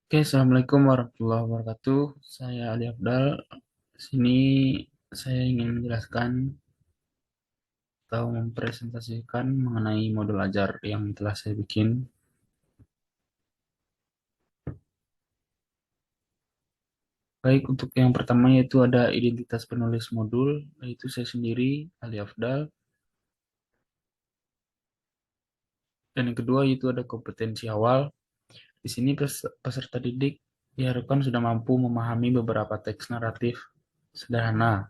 Oke, Assalamualaikum warahmatullahi wabarakatuh. Saya Ali Abdal. Di sini saya ingin menjelaskan atau mempresentasikan mengenai modul ajar yang telah saya bikin. Baik, untuk yang pertama yaitu ada identitas penulis modul, yaitu saya sendiri, Ali Abdal. Dan yang kedua yaitu ada kompetensi awal. Di sini peserta didik diharapkan sudah mampu memahami beberapa teks naratif sederhana.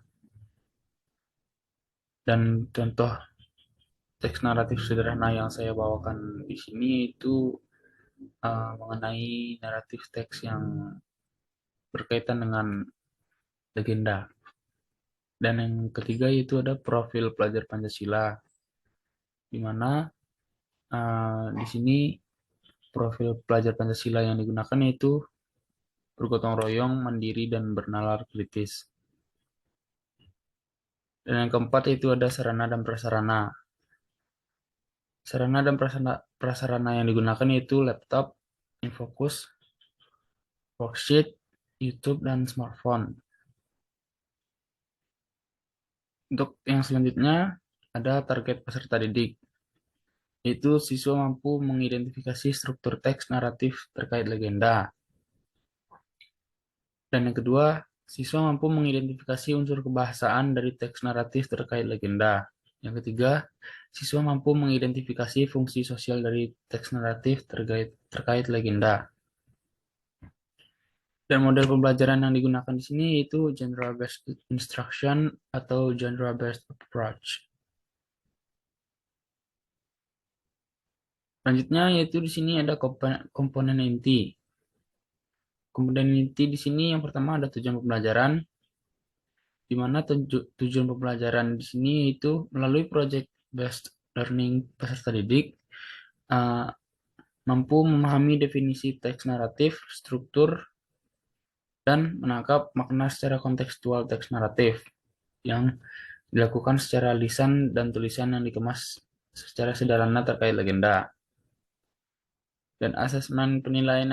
Dan contoh teks naratif sederhana yang saya bawakan di sini itu mengenai naratif teks yang berkaitan dengan legenda. Dan yang ketiga itu ada profil pelajar Pancasila, di mana di sini profil pelajar Pancasila yang digunakan yaitu bergotong royong, mandiri, dan bernalar kritis. Dan yang keempat itu ada sarana dan prasarana. Sarana dan prasarana yang digunakan yaitu laptop, infocus, worksheet, YouTube, dan smartphone. Untuk yang selanjutnya ada target peserta didik, yaitu siswa mampu mengidentifikasi struktur teks naratif terkait legenda. Dan yang kedua, siswa mampu mengidentifikasi unsur kebahasaan dari teks naratif terkait legenda. Yang ketiga, siswa mampu mengidentifikasi fungsi sosial dari teks naratif terkait legenda. Dan model pembelajaran yang digunakan di sini yaitu General Based Instruction atau General Based Approach. Selanjutnya yaitu di sini ada komponen inti. Komponen inti di sini yang pertama ada tujuan pembelajaran, di mana tujuan pembelajaran di sini itu melalui project based learning peserta didik uh, mampu memahami definisi teks naratif, struktur, dan menangkap makna secara kontekstual teks naratif yang dilakukan secara lisan dan tulisan yang dikemas secara sederhana terkait legenda. Dan asesmen penilaian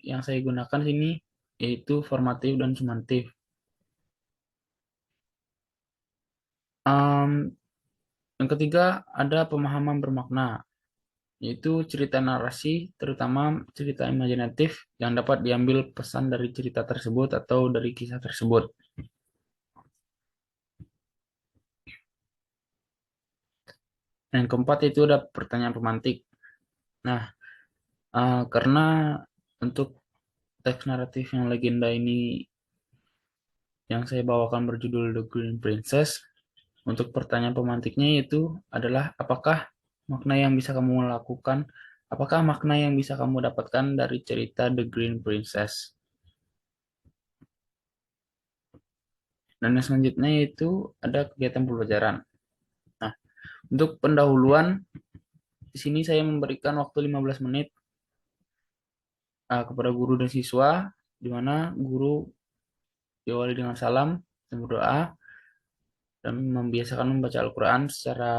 yang saya gunakan sini yaitu formatif dan sumantif. Um, yang ketiga ada pemahaman bermakna, yaitu cerita narasi, terutama cerita imajinatif yang dapat diambil pesan dari cerita tersebut atau dari kisah tersebut. Yang keempat itu ada pertanyaan pemantik. Nah, karena untuk teks naratif yang legenda ini yang saya bawakan berjudul The Green Princess, untuk pertanyaan pemantiknya itu adalah makna yang bisa kamu lakukan, apakah makna yang bisa kamu dapatkan dari cerita The Green Princess? Dan yang selanjutnya itu ada kegiatan pembelajaran. Nah, untuk pendahuluan, di sini saya memberikan waktu 15 menit kepada guru dan siswa, di mana guru diawali dengan salam dan berdoa, dan membiasakan membaca Al-Quran secara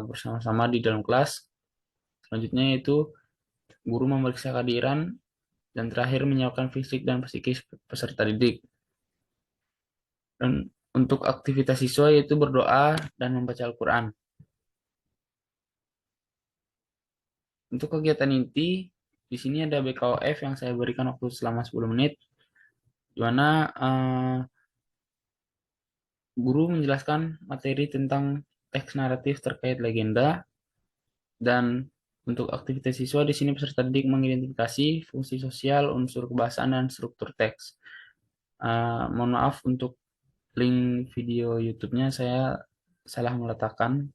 bersama-sama di dalam kelas. Selanjutnya itu guru memeriksa kehadiran, dan terakhir menyiapkan fisik dan psikis peserta didik. Dan untuk aktivitas siswa yaitu berdoa dan membaca Al-Quran. Untuk kegiatan inti, di sini ada BKOF yang saya berikan waktu selama 10 menit, di mana guru menjelaskan materi tentang teks naratif terkait legenda, dan untuk aktivitas siswa di sini peserta didik mengidentifikasi fungsi sosial, unsur kebahasaan, dan struktur teks. Mohon maaf untuk link video YouTube-nya saya salah meletakkan.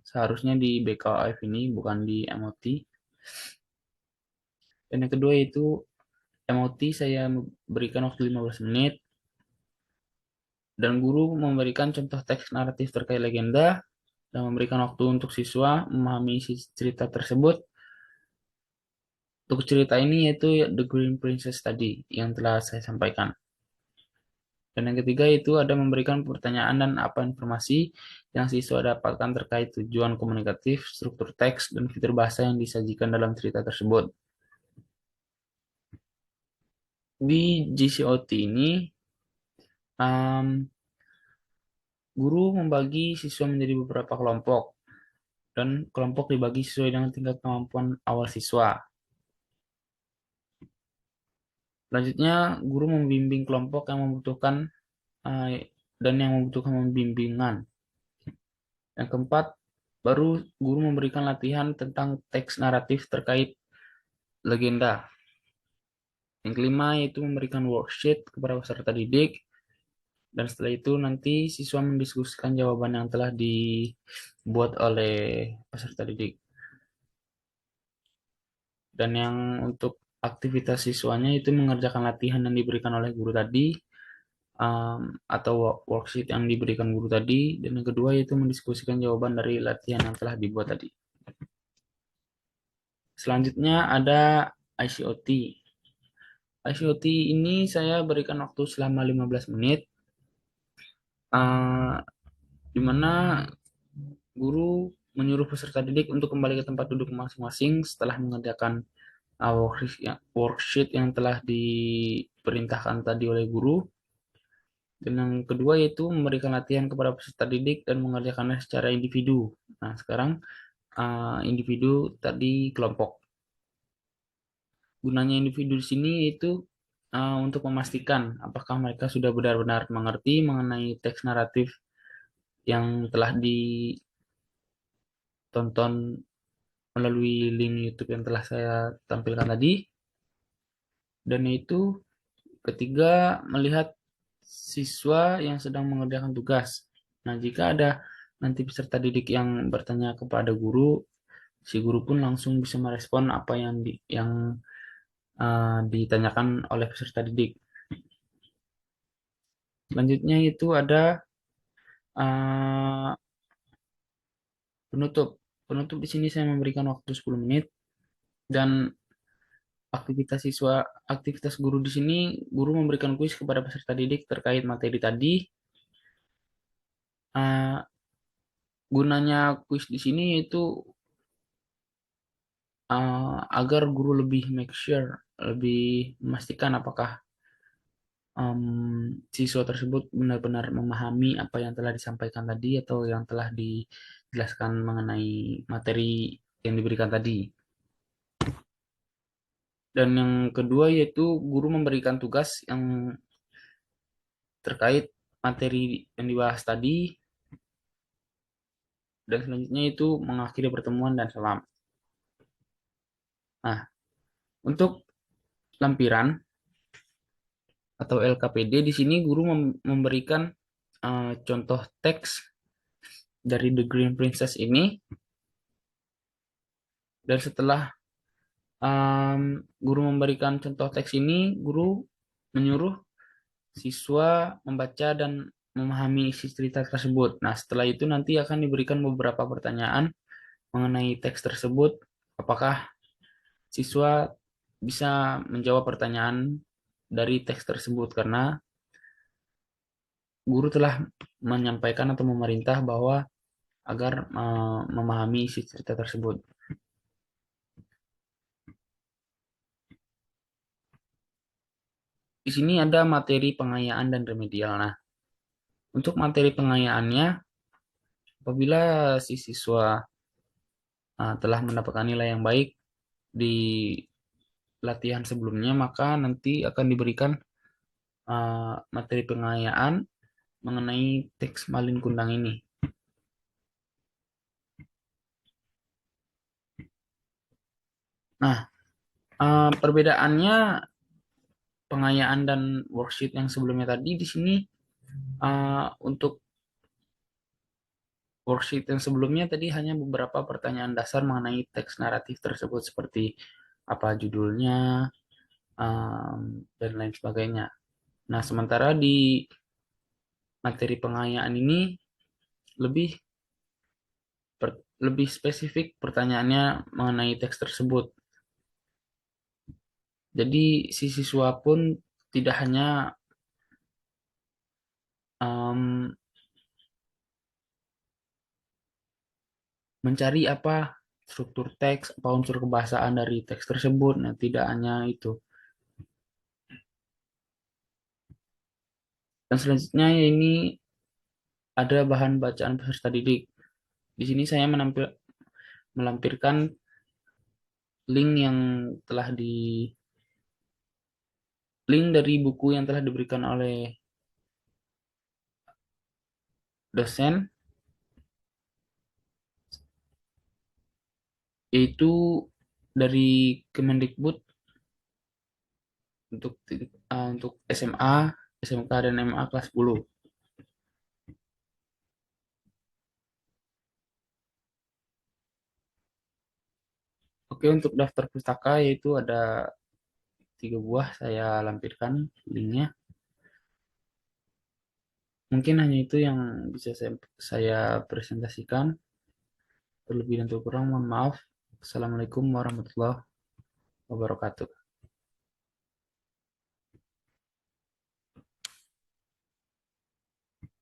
Seharusnya di BKF ini, bukan di MOT. Dan yang kedua itu MOT saya berikan waktu 15 menit, dan guru memberikan contoh teks naratif terkait legenda, dan memberikan waktu untuk siswa memahami isi cerita tersebut. Untuk cerita ini yaitu The Green Princess tadi yang telah saya sampaikan. Dan yang ketiga itu ada memberikan pertanyaan dan apa informasi yang siswa dapatkan terkait tujuan komunikatif, struktur teks, dan fitur bahasa yang disajikan dalam cerita tersebut. Di GCOT ini, guru membagi siswa menjadi beberapa kelompok, dan kelompok dibagi sesuai dengan tingkat kemampuan awal siswa. Selanjutnya, guru membimbing kelompok yang membutuhkan dan yang membutuhkan pembimbingan. Yang keempat, baru guru memberikan latihan tentang teks naratif terkait legenda. Yang kelima, yaitu memberikan worksheet kepada peserta didik. Dan setelah itu nanti siswa mendiskusikan jawaban yang telah dibuat oleh peserta didik. Dan yang untuk aktivitas siswanya itu mengerjakan latihan yang diberikan oleh guru tadi, atau worksheet yang diberikan guru tadi. Dan yang kedua yaitu mendiskusikan jawaban dari latihan yang telah dibuat tadi. Selanjutnya ada ICOT. ICOT ini saya berikan waktu selama 15 menit, eh, di mana guru menyuruh peserta didik untuk kembali ke tempat duduk masing-masing setelah mengerjakan worksheet yang telah diperintahkan tadi oleh guru. Dan yang kedua yaitu memberikan latihan kepada peserta didik dan mengerjakannya secara individu. Nah, sekarang individu tadi kelompok. Gunanya individu di sini itu untuk memastikan apakah mereka sudah benar-benar mengerti mengenai teks naratif yang telah ditonton melalui link YouTube yang telah saya tampilkan tadi. Dan itu ketiga, melihat siswa yang sedang mengerjakan tugas. Nah, jika ada nanti peserta didik yang bertanya kepada guru, si guru pun langsung bisa merespon apa yang ditanyakan oleh peserta didik. Selanjutnya itu ada uh, penutup. Penutup di sini saya memberikan waktu 10 menit, dan aktivitas guru di sini, guru memberikan kuis kepada peserta didik terkait materi tadi. Uh, Gunanya kuis di sini itu agar guru lebih make sure, lebih memastikan apakah siswa tersebut benar-benar memahami apa yang telah disampaikan tadi atau yang telah dijelaskan mengenai materi yang diberikan tadi. Dan yang kedua yaitu guru memberikan tugas yang terkait materi yang dibahas tadi, dan selanjutnya itu mengakhiri pertemuan dan salam. Nah, untuk lampiran atau LKPD di sini guru memberikan contoh teks dari The Green Princess ini, dan setelah guru memberikan contoh teks ini, guru menyuruh siswa membaca dan memahami isi cerita tersebut. Nah, setelah itu nanti akan diberikan beberapa pertanyaan mengenai teks tersebut. Apakah siswa bisa menjawab pertanyaan dari teks tersebut, karena guru telah menyampaikan atau memerintah bahwa agar memahami isi cerita tersebut. Di sini ada materi pengayaan dan remedial. Nah, untuk materi pengayaannya, apabila si siswa telah mendapatkan nilai yang baik di latihan sebelumnya, maka nanti akan diberikan materi pengayaan mengenai teks Malin Kundang ini. Nah, perbedaannya pengayaan dan worksheet yang sebelumnya tadi, di sini untuk worksheet yang sebelumnya tadi hanya beberapa pertanyaan dasar mengenai teks naratif tersebut seperti apa judulnya, dan lain sebagainya. Nah, sementara di materi pengayaan ini lebih lebih spesifik pertanyaannya mengenai teks tersebut. Jadi si siswa pun tidak hanya um, mencari apa struktur teks, apa unsur kebahasaan dari teks tersebut. Nah, tidak hanya itu. Dan selanjutnya ini ada bahan bacaan peserta didik. Di sini saya melampirkan link yang telah di link dari buku yang telah diberikan oleh dosen, yaitu dari Kemendikbud untuk SMA, SMK dan MA kelas 10. Oke, untuk daftar pustaka yaitu ada 3 buah, saya lampirkan linknya. Mungkin hanya itu yang bisa saya presentasikan. Terlebih dan terkurang mohon maaf. Assalamualaikum warahmatullahi wabarakatuh.